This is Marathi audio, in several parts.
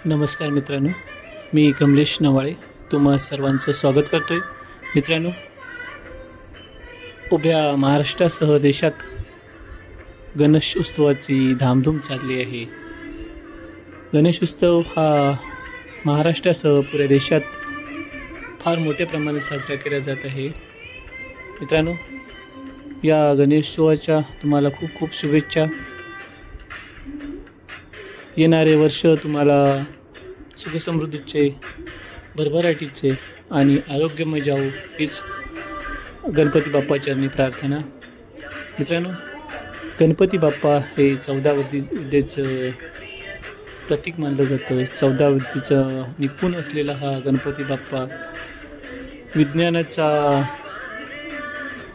नमस्कार मित्रांनो, मी कमलेश नवाळे तुम्हा सर्वांचं स्वागत करतोय. मित्रांनो, उभ्या महाराष्ट्रासह देशात गणेश उत्सवाची धामधूम चालली आहे. गणेश उत्सव हा महाराष्ट्रासह पुऱ्या देशात फार मोठ्या प्रमाणात साजरा केला जात आहे. मित्रांनो, या गणेशोत्सवाच्या तुम्हाला खूप खूप शुभेच्छा. येणारे वर्ष तुम्हाला सुखसमृद्धीचे, भरभराटीचे आणि आरोग्यमय जावो हीच गणपती बाप्पाचरणी प्रार्थना. मित्रांनो, गणपती बाप्पा हे 14 विद्येचं प्रतीक मानलं जातं. 14 विद्येचं निपुण असलेला हा गणपती बाप्पा विज्ञानाचा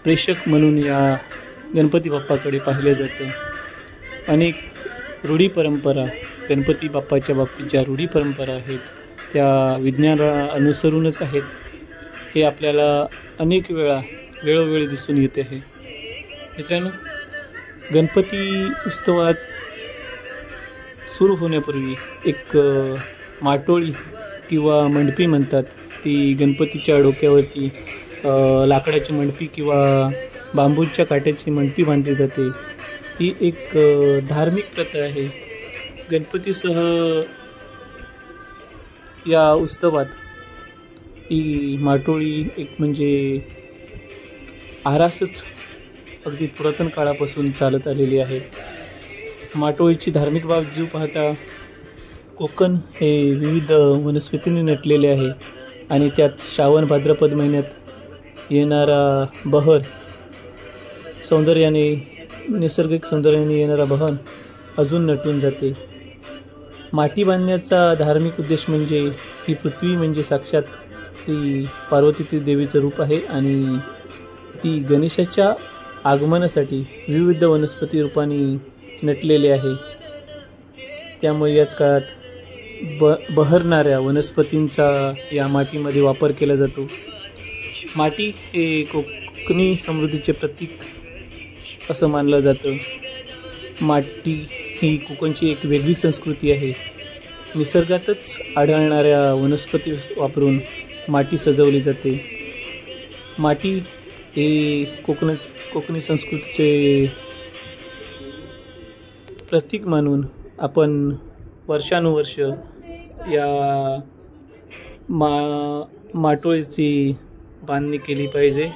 प्रेषक म्हणून या गणपती बाप्पाकडे पाहिलं जातं. अनेक रूढी परंपरा, गणपती बाप्पाच्या बाबतीत ज्या रूढी परंपरा आहेत त्या विज्ञानाला अनुसरूनच आहेत. हे आपल्याला अनेक वेळोवेळी दिसून येते आहे. मित्रांनो, गणपती उत्सवात सुरू होण्यापूर्वी एक माटोळी किंवा मंडपी म्हणतात, ती गणपतीच्या डोक्यावरती लाकडाची मंडपी किंवा बांबूच्या काट्याची मंडपी बांधली जाते. ही एक धार्मिक प्रथा आहे. गणपतीसह या उत्सवात ही माटोळी एक म्हणजे आरासच अगदी पुरातन काळापासून चालत आलेली आहे. माटोळीची धार्मिक बाजू पाहता कोकण हे विविध वनस्पतींनी नटलेले आहे आणि त्यात श्रावण भाद्रपद महिन्यात येणारा बहर, नैसर्गिक सौंदर्याने येणारा बहर अजून नटून जाते. माटी बांधण्याचा धार्मिक उद्देश म्हणजे ही पृथ्वी म्हणजे साक्षात श्री पार्वती देवीचं रूप आहे आणि ती गणेशाच्या आगमनासाठी विविध वनस्पती रूपाने नटलेली आहे. त्यामुळे याच काळात बहरणाऱ्या वनस्पतींचा या मातीमध्ये वापर केला जातो. माती हे कोकणी समृद्धीचे प्रतीक असं मानलं जातं. माती ही कोकणची एक वेगळी संस्कृती आहे. निसर्गातच आढळणाऱ्या वनस्पती वापरून माती सजवली जाते. माती हे कोकणी संस्कृतीचे प्रतीक मानून आपण वर्षानुवर्ष या माटोळीची बांधणी केली पाहिजे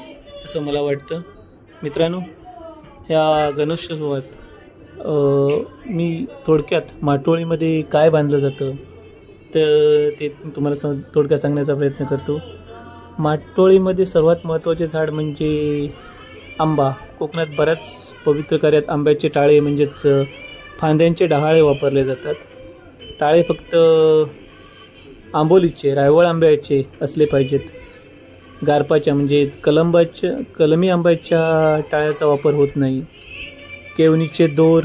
असं मला वाटतं. मित्रांनो, ह्या गणेशोत्सवात मी थोडक्यात माटोळीमध्ये काय बांधलं जातं तर ते तुम्हाला थोडक्यात सांगण्याचा प्रयत्न करतो. माटोळीमध्ये सर्वात महत्त्वाचे झाड म्हणजे आंबा. कोकणात बऱ्याच पवित्र कार्यात आंब्याचे टाळे म्हणजेच फांद्यांचे डहाळे वापरले जातात. टाळे फक्त आंबोलीचे, रायवळ आंब्याचे असले पाहिजेत. गारपाच्या म्हणजे कलमी आंब्याच्या टाळ्याचा वापर होत नाही. केवणीचे दोर,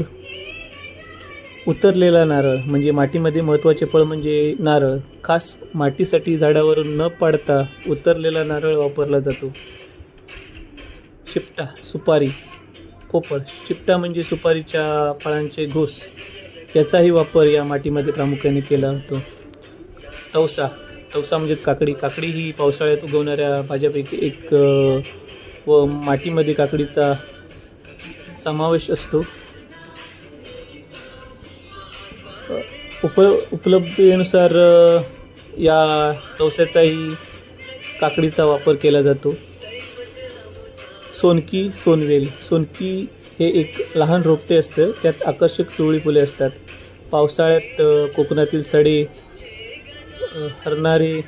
उतरलेला नारळ म्हणजे मातीमध्ये महत्त्वाचे फळ म्हणजे नारळ. खास मातीसाठी झाडावरून न पाडता उतरलेला नारळ वापरला जातो. शिपटा, सुपारी, पोपळ. शिपटा म्हणजे सुपारीच्या फळांचे घोस, याचाही वापर या मातीमध्ये प्रामुख्याने केला होतो. तवसा म्हणजेच काकडी. काकडी ही पावसाळ्यात उगवणाऱ्या भाज्यापैकी एक व मातीमध्ये काकडीचा समावेश असतो. उपलब्धतेनुसार या तवस्याचाही काकडीचा वापर केला जातो. सोनकी, सोनवेल. सोनकी हे एक लहान रोपटे असतं, त्यात आकर्षक पिवळी फुले असतात. पावसाळ्यात कोकणातील सडे हरणारे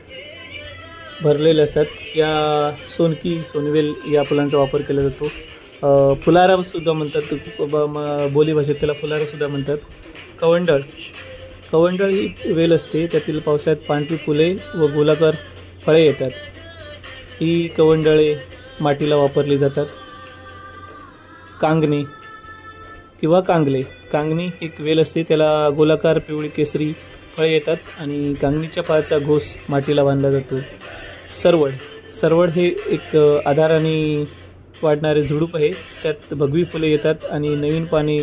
भरलेले असतात. या सोनकी, सोनवेल या फुलांचा वापर केला जातो. फुलारासुद्धा म्हणतात, बोलीभाषेत त्याला फुलारासुद्धा म्हणतात. कवंडळ ही वेल असते, त्यातील पावसाळ्यात पांढरी फुले व गोलाकार फळे येतात. ही कवंडळे मातीला वापरली जातात. कांगणे किंवा कांगले. कांगणी एक वेल असते, त्याला गोलाकार पिवळी केसरी फळे येतात आणि कांगणीच्या फळाचा घोस मातीला बांधला जातो. सरवळ हे एक आधाराने वाढणारे झुडूप आहे, त्यात भगवी फुले येतात आणि नवीन पाने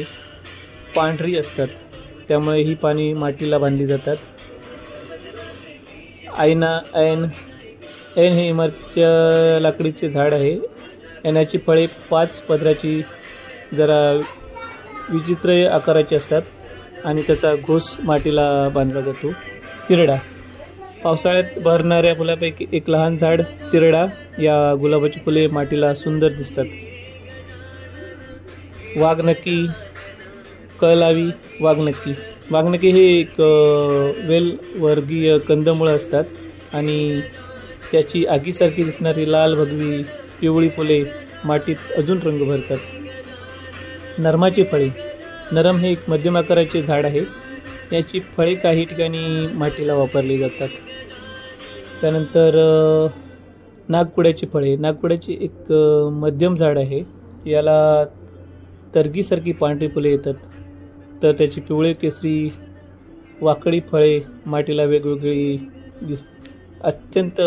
पांढरी असतात, त्यामुळे ही पाने मातीला बांधली जातात. ऐन ऐन हे इमारतीच्या लाकडीचे झाड आहे. ऐनाची फळे 5 पदराची जरा विचित्र आकाराची असतात आणि त्याचा घोस मातीला बांधला जातो. तिरडा पावसाळ्यात बहरणाऱ्या फुलापैकी एक लहान झाड तिरडा. या गुलाबाची फुले मातीला सुंदर दिसतात. वाघनक्की कळलावी वाघनक्की हे एक वेलवर्गीय कंदमुळं असतात आणि त्याची आगीसारखी दिसणारी लाल भगवी पिवळी फुले मातीत अजून रंग भरतात. नरमाची फळे नरम हे एक मध्यम आकाराचे झाड आहे. याची फळे काही ठिकाणी मातीला वापरली जातात. त्यानंतर नागपुड्याची फळे नागपुड्याची एक मध्यम झाड आहे. याला तरगीसारखी पांढरी फुले येतात, तर त्याची पिवळे केसरी वाकडी फळे मातीला वेगवेगळी अत्यंत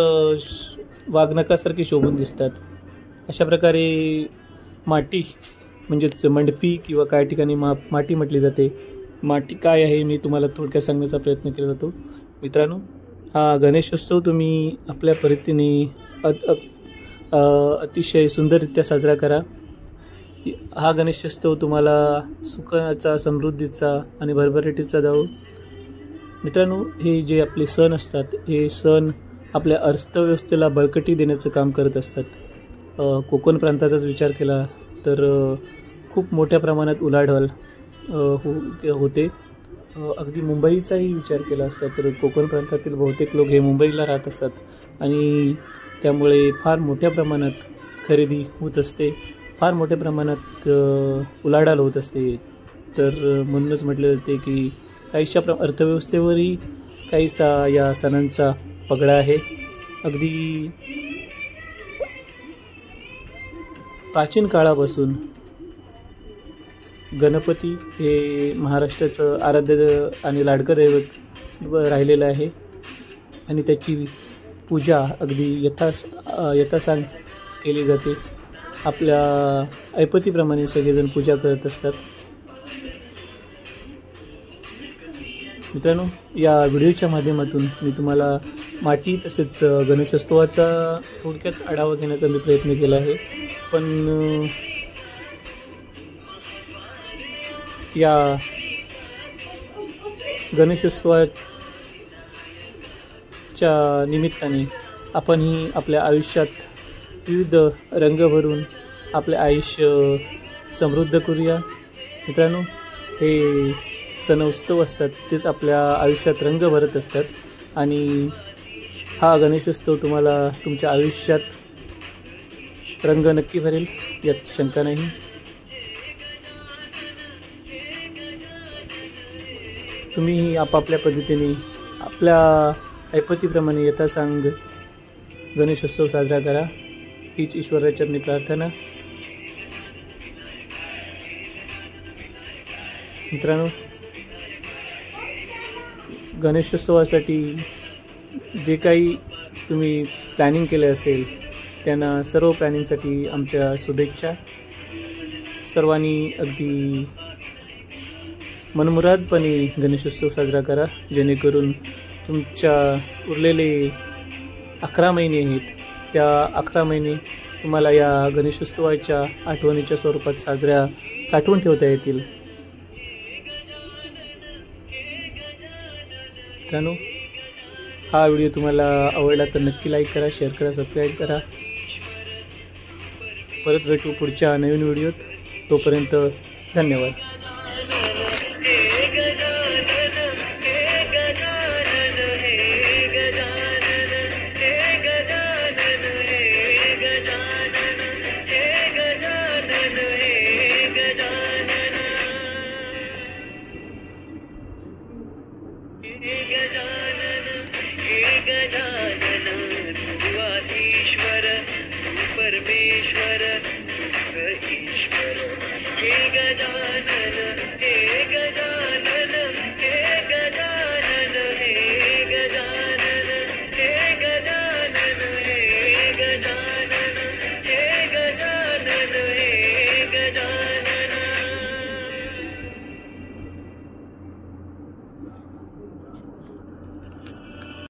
वाघनकासारखी शोभून दिसतात. अशा प्रकारे माती म्हणजेच मंडपी किंवा काही ठिकाणी माती म्हटली जाते. माती काय आहे मी तुम्हाला थोडक्यात सांगण्याचा प्रयत्न केला जातो. मित्रांनो, हा गणेशोत्सव तुम्ही आपल्या पद्धतीने अतिशय सुंदररित्या साजरा करा. हा गणेशोत्सव तुम्हाला सुखाचा, समृद्धीचा आणि भरभराटीचा जावो. मित्रांनो, हे जे आपले सण असतात हे सण आपल्या अर्थव्यवस्थेला बळकटी देण्याचं काम करत असतात. कोकण प्रांताचाच विचार केला तर खूप मोठ्या प्रमाणात उलाढाल होते. अगदी मुंबईचाही विचार केला असता तर कोकण प्रांतातील बहुतेक लोक हे मुंबईला राहत असतात आणि त्यामुळे फार मोठ्या प्रमाणात खरेदी होत असते, फार मोठ्या प्रमाणात उलाढाल होत असते. तर म्हणूनच म्हटलं जाते की काहीशा अर्थव्यवस्थेवरही काहीसा या सणांचा पगडा आहे. अगदी प्राचीन काळापासून गणपती हे महाराष्ट्राचं आराध्य आणि लाडकं दैवत राहिलेलं आहे आणि त्याची पूजा अगदी यथासांग केली जाते. आपल्या ऐपतीप्रमाणे सगळेजण पूजा करत असतात. मित्रांनो, या व्हिडिओच्या माध्यमातून मी तुम्हाला माती तसेच गणेशोत्सवाचा थोडक्यात आढावा घेण्याचा मी प्रयत्न केला आहे. पण या गणेशोत्सवाच्या निमित्ताने आपणही आपल्या आयुष्यात विविध रंग भरून आपले आयुष्य समृद्ध करूया. मित्रांनो, हे सण उत्सव असतात तेच आपल्या आयुष्यात रंग भरत असतात आणि हा गणेशोत्सव तुम्हाला तुमच्या आयुष्यात रंग नक्की भरेल, यात शंका नाही. तुम्ही आपापल्या पद्धतीने आपल्या ऐपतीप्रमाणे यथासांग गणेशोत्सव साजरा करा, हीच ईश्वराचरणी प्रार्थना. मित्रांनो, गणेशोत्सवासाठी जे काही तुम्ही प्लॅनिंग केले असेल त्यांना सर्व प्लॅनिंगसाठी आमच्या शुभेच्छा. सर्वांनी अगदी मनमुरादपणे गणेशोत्सव साजरा करा, जेणेकरून तुमच्या उरलेले 11 महिने आहेत त्या 11 महिने तुम्हाला या गणेशोत्सवाच्या आठवणीच्या स्वरूपात साठवून ठेवता येतील. मित्रांनो, हा व्हिडिओ तुम्हाला आवडला तर नक्की लाईक करा, शेअर करा, सबस्क्राईब करा. परत भेटू पुढच्या नवीन व्हिडिओत. तोपर्यंत धन्यवाद. गजानन